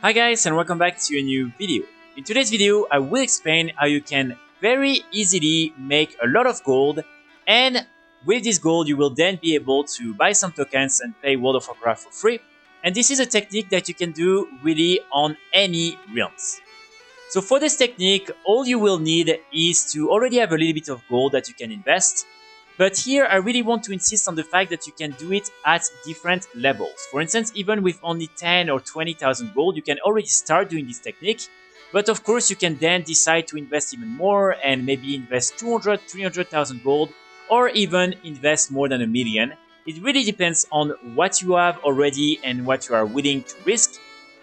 Hi guys, and welcome back to a new video. In today's video, I will explain how you can very easily make a lot of gold, and with this gold you will then be able to buy some tokens and play World of Warcraft for free. And this is a technique that you can do really on any realms. So for this technique, all you will need is to already have a little bit of gold that you can invest. But here I really want to insist on the fact that you can do it at different levels. For instance, even with only 10 or 20,000 gold, you can already start doing this technique. But of course, you can then decide to invest even more and maybe invest 200, 300,000 gold, or even invest more than 1,000,000. It really depends on what you have already and what you are willing to risk.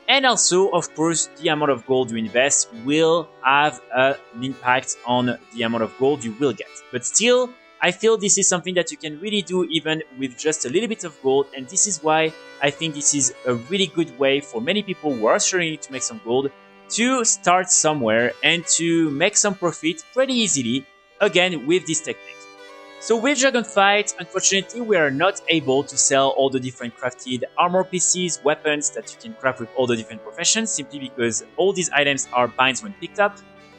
And also, of course, the amount of gold you invest will have an impact on the amount of gold you will get. But still, I feel this is something that you can really do even with just a little bit of gold, and this is why I think this is a really good way for many people who are struggling to make some gold to start somewhere and to make some profit pretty easily, again with this technique. So with Dragonflight, unfortunately we are not able to sell all the different crafted armor pieces, weapons that you can craft with all the different professions, simply because all these items are binds when picked up.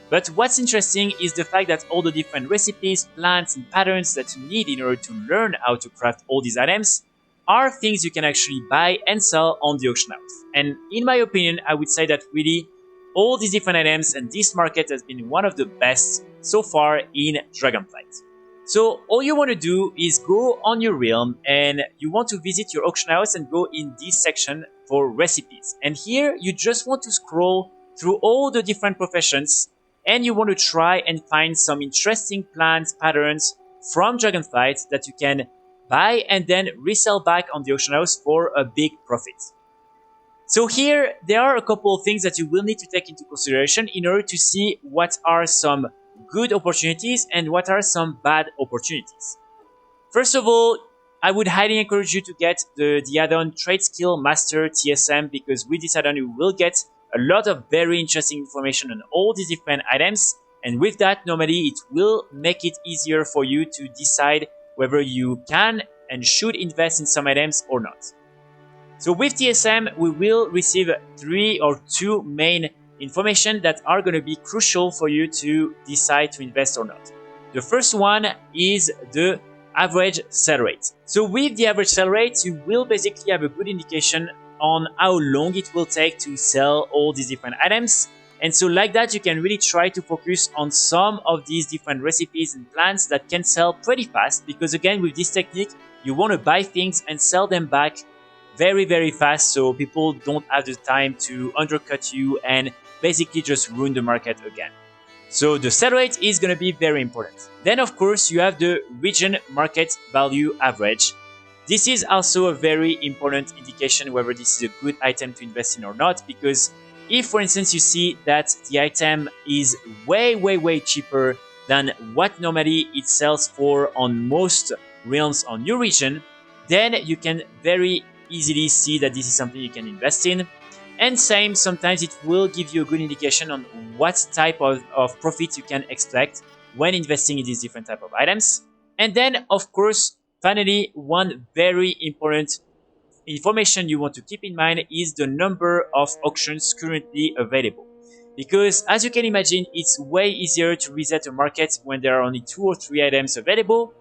But what's interesting is the fact that all the different recipes, plants, and patterns that you need in order to learn how to craft all these items are things you can actually buy and sell on the auction house. And in my opinion, I would say that really all these different items and this market has been one of the best so far in Dragonflight. So all you want to do is go on your realm and you want to visit your auction house and go in this section for recipes. And here you just want to scroll through all the different professions, and you want to try and find some interesting plants patterns from Dragonflight that you can buy and then resell back on the auction house for a big profit. So here, there are a couple of things that you will need to take into consideration in order to see what are some good opportunities and what are some bad opportunities. First of all, I would highly encourage you to get the add-on Trade Skill Master TSM, because with this add-on you will get a lot of very interesting information on all these different items, and with that normally it will make it easier for you to decide whether you can and should invest in some items or not. So with TSM we will receive 3 or 2 main information that are going to be crucial for you to decide to invest or not. The first one is the average sell rate. So with the average sell rate you will basically have a good indication on how long it will take to sell all these different items. And so like that you can really try to focus on some of these different recipes and plants that can sell pretty fast, because again with this technique you want to buy things and sell them back very fast, so people don't have the time to undercut you and basically just ruin the market again. So the sell rate is going to be very important. Then of course you have the region market value average. This is also a very important indication whether this is a good item to invest in or not, because if for instance you see that the item is way cheaper than what normally it sells for on most realms on your region, then you can very easily see that this is something you can invest in. And same, sometimes it will give you a good indication on what type of profit you can expect when investing in these different type of items. And then of course, finally, one very important information you want to keep in mind is the number of auctions currently available. Because as you can imagine, it's way easier to reset a market when there are only 2 or 3 items available,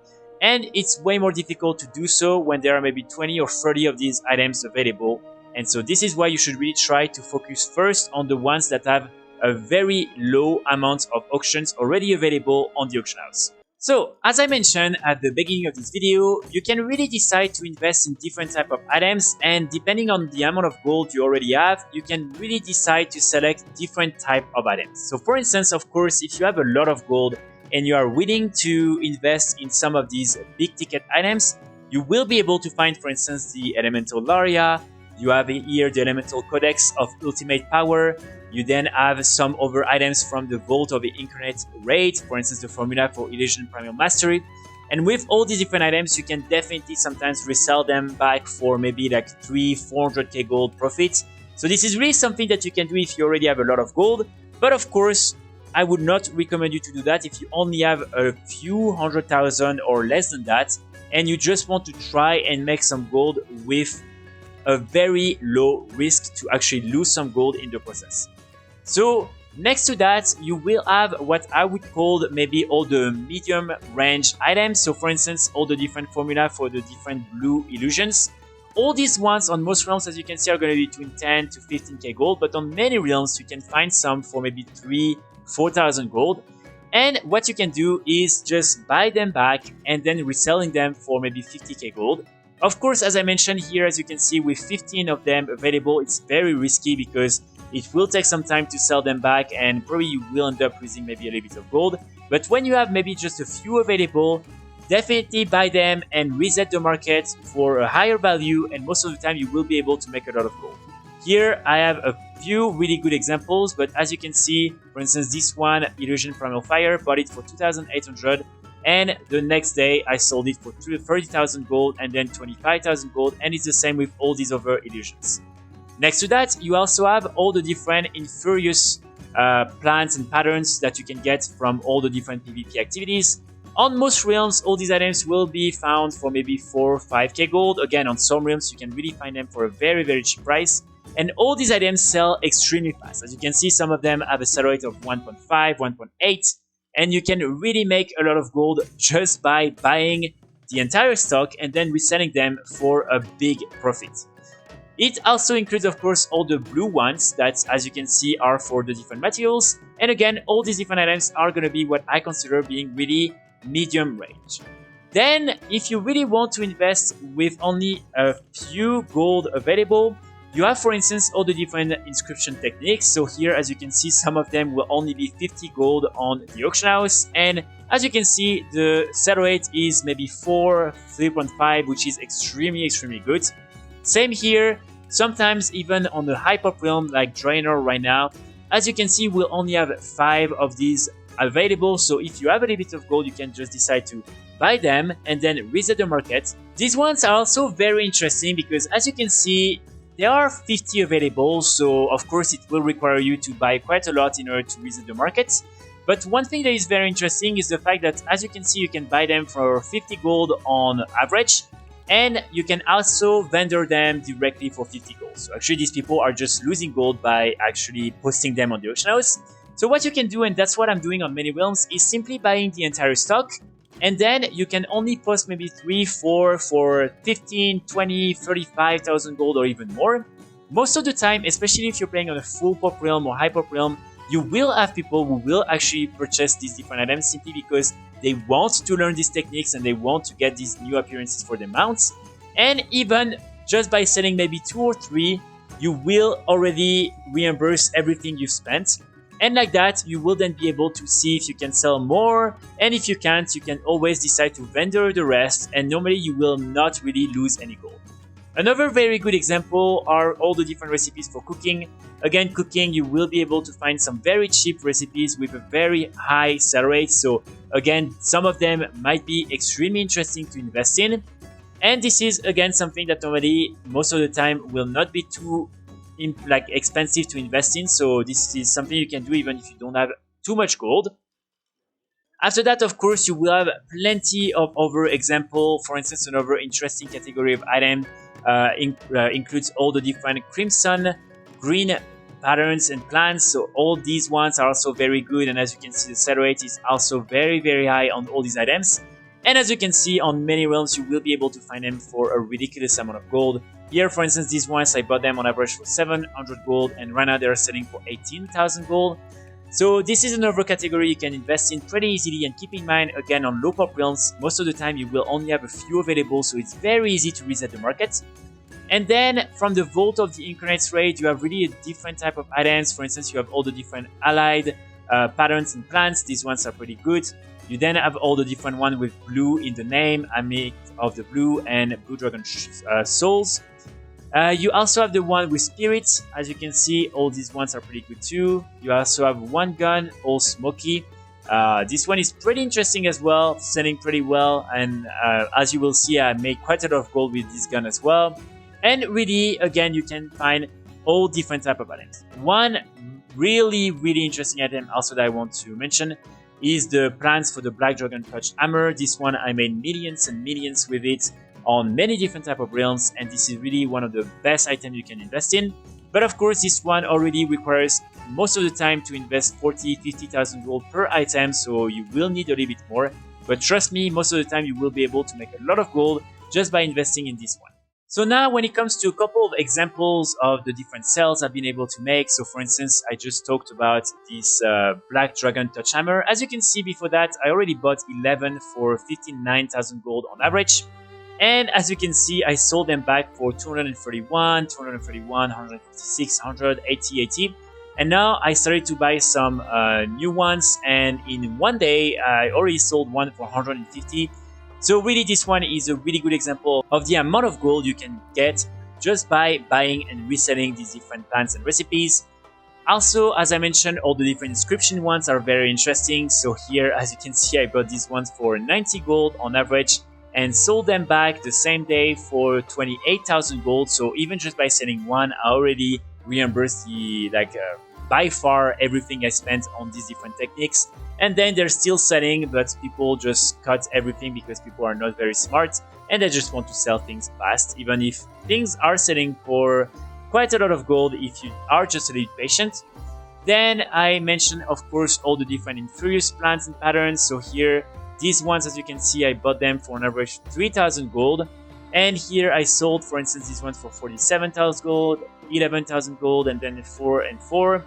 and it's way more difficult to do so when there are maybe 20 or 30 of these items available. And so this is why you should really try to focus first on the ones that have a very low amount of auctions already available on the auction house. So, as I mentioned at the beginning of this video, you can really decide to invest in different type of items, and depending on the amount of gold you already have, you can really decide to select different type of items. So for instance, of course, if you have a lot of gold and you are willing to invest in some of these big ticket items, you will be able to find, for instance, the Elemental Laria. You have here the Elemental Codex of Ultimate Power. You then have some other items from the Vault of the Incarnate Raid, for instance the formula for Illusion Primal Mastery. And with all these different items you can definitely sometimes resell them back for maybe like 300-400k gold profit. So this is really something that you can do if you already have a lot of gold. But of course, I would not recommend you to do that if you only have a few 100,000 or less than that, and you just want to try and make some gold with a very low risk to actually lose some gold in the process. So next to that, you will have what I would call maybe all the medium range items. So for instance, all the different formula for the different blue illusions. All these ones on most realms, as you can see, are going to be between 10 to 15k gold, but on many realms, you can find some for maybe 4,000 gold. And what you can do is just buy them back and then reselling them for maybe 50k gold. Of course, as I mentioned here, as you can see, with 15 of them available, it's very risky because it will take some time to sell them back and probably you will end up losing maybe a little bit of gold. But when you have maybe just a few available, definitely buy them and reset the market for a higher value, and most of the time you will be able to make a lot of gold. Here I have a few really good examples, but as you can see, for instance, this one, Illusion Primal Fire, bought it for 2,800, and the next day I sold it for 30,000 gold and then 25,000 gold, and it's the same with all these other illusions. Next to that, you also have all the different Infurious plants and patterns that you can get from all the different PvP activities. On most realms, all these items will be found for maybe 4 or 5k gold. Again, on some realms, you can really find them for a very, very cheap price. And all these items sell extremely fast. As you can see, some of them have a sell rate of 1.5, 1.8. And you can really make a lot of gold just by buying the entire stock and then reselling them for a big profit. It also includes, of course, all the blue ones that, as you can see, are for the different materials. And again, all these different items are going to be what I consider being really medium range. Then, if you really want to invest with only a few gold available, you have, for instance, all the different inscription techniques. So here, as you can see, some of them will only be 50 gold on the auction house. And as you can see, the sell rate is maybe 4, 3.5, which is extremely good. Same here, sometimes even on the high pop realm like Draenor right now, as you can see, we'll only have 5 of these available. So if you have a little bit of gold, you can just decide to buy them and then reset the market. These ones are also very interesting because, as you can see, there are 50 available. So of course it will require you to buy quite a lot in order to reset the market. But one thing that is very interesting is the fact that, as you can see, you can buy them for 50 gold on average. And you can also vendor them directly for 50 gold. So actually these people are just losing gold by actually posting them on the auction house. So what you can do, and that's what I'm doing on many realms, is simply buying the entire stock. And then you can only post maybe 3, 4 for 15, 20, 35,000 gold or even more. Most of the time, especially if you're playing on a full pop realm or high pop realm, you will have people who will actually purchase these different items simply because they want to learn these techniques and they want to get these new appearances for their mounts. And even just by selling maybe 2 or 3, you will already reimburse everything you've spent. And like that, you will then be able to see if you can sell more. And if you can't, you can always decide to vendor the rest. And normally you will not really lose any gold. Another very good example are all the different recipes for cooking. Again, cooking, you will be able to find some very cheap recipes with a very high sell rate. So again, some of them might be extremely interesting to invest in. And this is, again, something that normally most of the time will not be too expensive to invest in. So this is something you can do even if you don't have too much gold. After that, of course, you will have plenty of other examples. For instance, another interesting category of item includes all the different crimson, green patterns and plants. So all these ones are also very good. And as you can see, the sell rate is also very high on all these items. And as you can see, on many realms, you will be able to find them for a ridiculous amount of gold. Here, for instance, these ones, I bought them on average for 700 gold, and right now they're selling for 18,000 gold. So this is another category you can invest in pretty easily, and keep in mind, again, on low pop realms, most of the time you will only have a few available, so it's very easy to reset the market. And then from the Vault of the Incarnate Raid, you have really a different type of items. For instance, you have all the different allied patterns and plants. These ones are pretty good. You then have all the different ones with blue in the name, Army of the Blue and Blue Dragon Souls. You also have the one with spirits. As you can see, all these ones are pretty good too. You also have one gun, all smoky. This one is pretty interesting as well, selling pretty well. And as you will see, I made quite a lot of gold with this gun as well. And really, again, you can find all different type of items. One really interesting item also that I want to mention is the plans for the Black Dragon Touch Hammer. This one, I made millions and millions with it. on many different type of realms, and this is really one of the best items you can invest in. But of course, this one already requires most of the time to invest 40,000-50,000 gold per item, so you will need a little bit more. But trust me, most of the time you will be able to make a lot of gold just by investing in this one. So now when it comes to a couple of examples of the different cells I've been able to make, so for instance, I just talked about this Black Dragon Touch Hammer. As you can see before that, I already bought 11 for 59,000 gold on average. And as you can see, I sold them back for 231, 231, 156, 100, 80, 80. And now I started to buy some new ones, and in one day, I already sold one for 150. So really, this one is a really good example of the amount of gold you can get just by buying and reselling these different plants and recipes. Also, as I mentioned, all the different inscription ones are very interesting. So here, as you can see, I bought these ones for 90 gold on average and sold them back the same day for 28,000 gold. So even just by selling one, I already reimbursed the by far everything I spent on these different techniques. And then they're still selling, but people just cut everything because people are not very smart and they just want to sell things fast, even if things are selling for quite a lot of gold if you are just a little patient. Then I mentioned, of course, all the different inferious plants and patterns. So here, these ones, as you can see, I bought them for an average 3,000 gold. And here I sold, for instance, these ones for 47,000 gold, 11,000 gold, and then 4 and 4.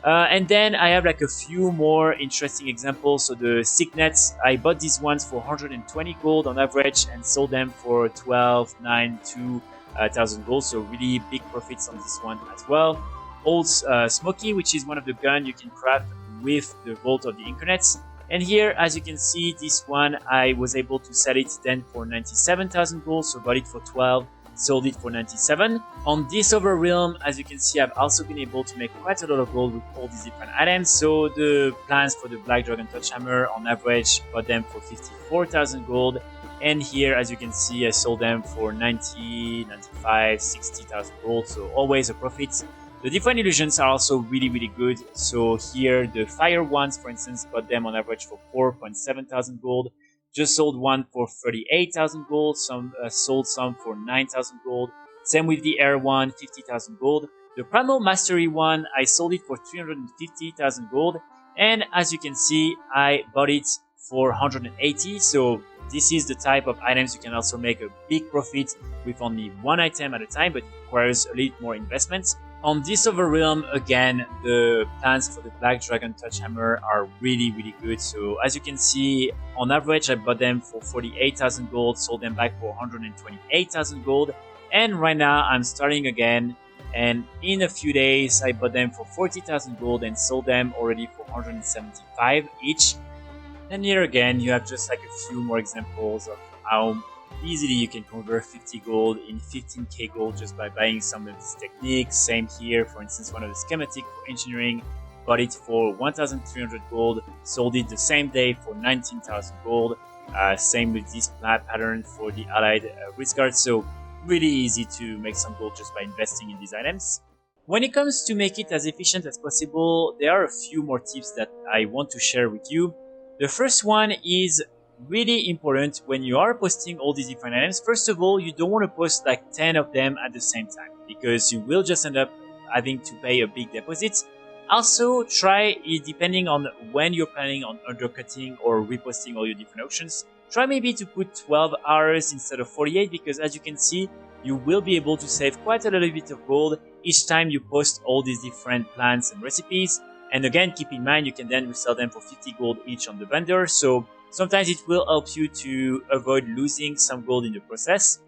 And then I have like a few more interesting examples. So the Signets, I bought these ones for 120 gold on average and sold them for 12, 9, 2,000 gold. So really big profits on this one as well. Old Smoky, which is one of the guns you can craft with the Vault of the Incarnates. And here, as you can see, this one, I was able to sell it then for 97,000 gold. So bought it for 12. Sold it for 97. On this other realm, as you can see, I've also been able to make quite a lot of gold with all these different items. So the plans for the Black Dragon Touch Hammer, on average, bought them for 54,000 gold. And here, as you can see, I sold them for 90, 95, 60,000 gold. So always a profit. The different illusions are also really, really good. So here, the fire ones, for instance, bought them on average for 4.7 thousand gold. Just sold one for 38,000 gold, sold some for 9,000 gold. Same with the air one, 50,000 gold. The Primal Mastery one, I sold it for 350,000 gold. And as you can see, I bought it for 180. So this is the type of items you can also make a big profit with only one item at a time, but it requires a little more investment. On this other realm, again, the plans for the Black Dragon Touch Hammer are really, really good. So as you can see, on average, I bought them for 48,000 gold, sold them back for 128,000 gold. And right now, I'm starting again. And in a few days, I bought them for 40,000 gold and sold them already for 175 each. And here again, you have just like a few more examples of how easily you can convert 50 gold in 15k gold just by buying some of these techniques. Same here, for instance, one of the schematic for engineering, bought it for 1,300 gold, sold it the same day for 19,000 gold. Same with this pattern for the allied risk guard. So really easy to make some gold just by investing in these items. When it comes to make it as efficient as possible, there are a few more tips that I want to share with you. The first one is really important when you are posting all these different items. First of all, you don't want to post like 10 of them at the same time because you will just end up having to pay a big deposit. Also, try, depending on when you're planning on undercutting or reposting all your different auctions, try maybe to put 12 hours instead of 48 because as you can see, you will be able to save quite a little bit of gold each time you post all these different plans and recipes. And again, keep in mind, you can then resell them for 50 gold each on the vendor. So sometimes it will help you to avoid losing some gold in the process.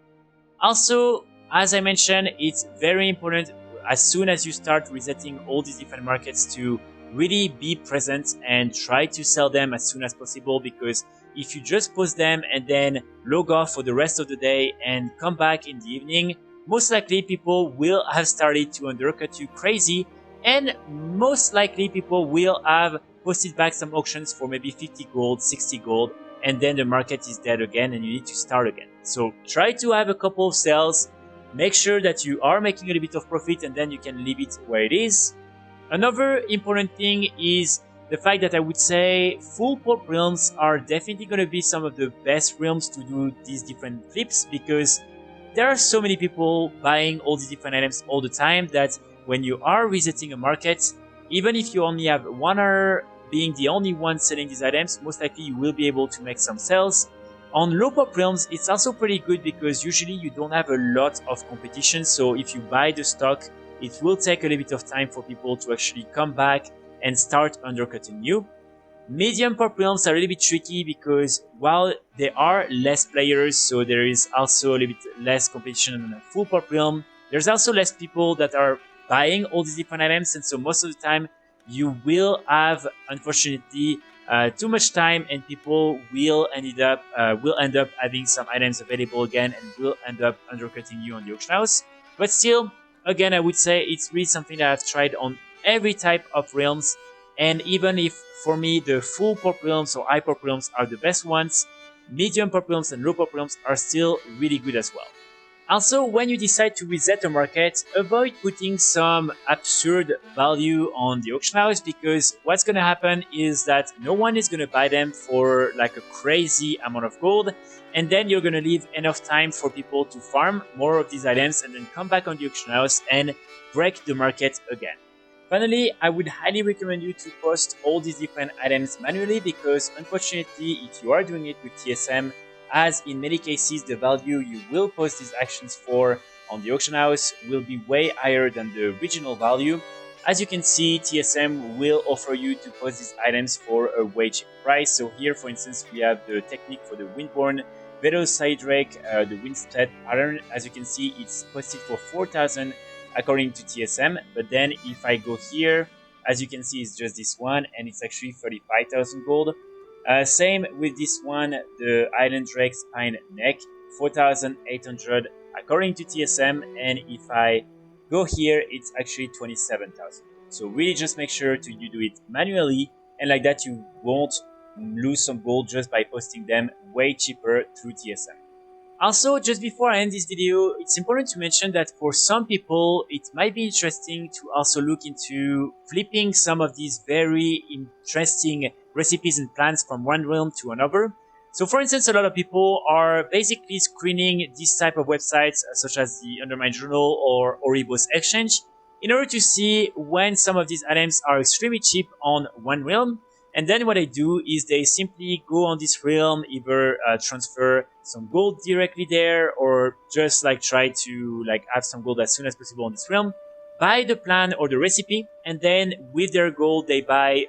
Also, as I mentioned, it's very important as soon as you start resetting all these different markets to really be present and try to sell them as soon as possible, because if you just post them and then log off for the rest of the day and come back in the evening, most likely people will have started to undercut you crazy, and most likely people will have posted back some auctions for maybe 50 gold, 60 gold, and then the market is dead again and you need to start again. So try to have a couple of sales, make sure that you are making a little bit of profit, and then you can leave it where it is. Another important thing is the fact that I would say full pulp realms are definitely going to be some of the best realms to do these different flips, because there are so many people buying all these different items all the time that when you are visiting a market, even if you only have 1 hour being the only one selling these items, most likely you will be able to make some sales. On low pop realms, it's also pretty good because usually you don't have a lot of competition, so if you buy the stock, it will take a little bit of time for people to actually come back and start undercutting you. Medium pop realms are a little bit tricky because while there are less players, so there is also a little bit less competition on a full pop realm, there's also less people that are buying all these different items, and so most of the time you will have, unfortunately, too much time, and people will end up having some items available again and will end up undercutting you on the auction house. But still, again, I would say it's really something that I've tried on every type of realms, and even if for me the full pop realms or high pop realms are the best ones, medium pop realms and low pop realms are still really good as well. Also, when you decide to reset a market, avoid putting some absurd value on the auction house, because what's going to happen is that no one is going to buy them for like a crazy amount of gold, and then you're going to leave enough time for people to farm more of these items and then come back on the auction house and break the market again. Finally, I would highly recommend you to post all these different items manually, because unfortunately, if you are doing it with TSM, as in many cases the value you will post these actions for on the auction house will be way higher than the original value. As you can see, TSM will offer you to post these items for a way cheap price. So here, for instance, we have the technique for the Windborn Vedo Side Drake, the Windstead pattern. As you can see, it's posted for 4,000 according to TSM, but then if I go here, as you can see, it's just this one, and it's actually 35,000 gold. Same with this one, the Island Drake Spine Neck, 4,800 according to TSM, and if I go here, it's actually 27,000. So really just make sure you do it manually, and like that you won't lose some gold just by posting them way cheaper through TSM. Also, just before I end this video, it's important to mention that for some people, it might be interesting to also look into flipping some of these very interesting recipes and plans from one realm to another. So for instance, a lot of people are basically screening this type of websites, such as the Undermine Journal or Oribos Exchange, in order to see when some of these items are extremely cheap on one realm. And then what I do is they simply go on this realm, either transfer some gold directly there, or just like try to like have some gold as soon as possible on this realm, buy the plan or the recipe, and then with their gold they buy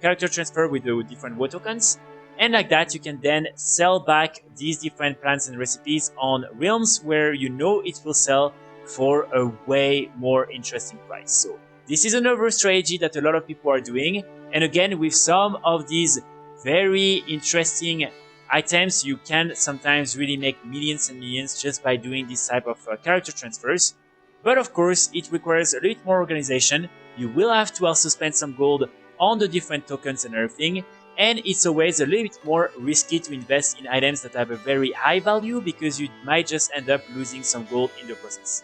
character transfer with the different WoW tokens. And like that you can then sell back these different plans and recipes on realms where you know it will sell for a way more interesting price. So this is another strategy that a lot of people are doing. And again, with some of these very interesting items, you can sometimes really make millions and millions just by doing this type of character transfers. But of course, it requires a little more organization. You will have to also spend some gold on the different tokens and everything. And it's always a little bit more risky to invest in items that have a very high value, because you might just end up losing some gold in the process.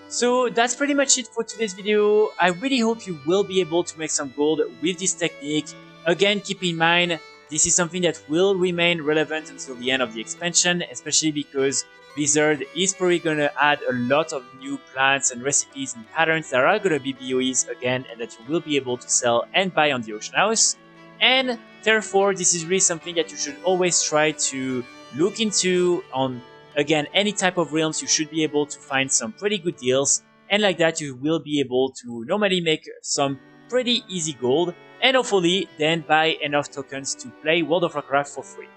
So that's pretty much it for today's video. I really hope you will be able to make some gold with this technique. Again, keep in mind, this is something that will remain relevant until the end of the expansion, especially because Blizzard is probably going to add a lot of new plans and recipes and patterns that are going to be BOEs again, and that you will be able to sell and buy on the auction house. And therefore, this is really something that you should always try to look into on, again, any type of realms. You should be able to find some pretty good deals, and like that you will be able to normally make some pretty easy gold, and hopefully then buy enough tokens to play World of Warcraft for free.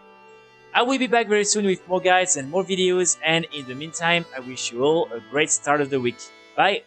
I will be back very soon with more guides and more videos, and in the meantime I wish you all a great start of the week. Bye!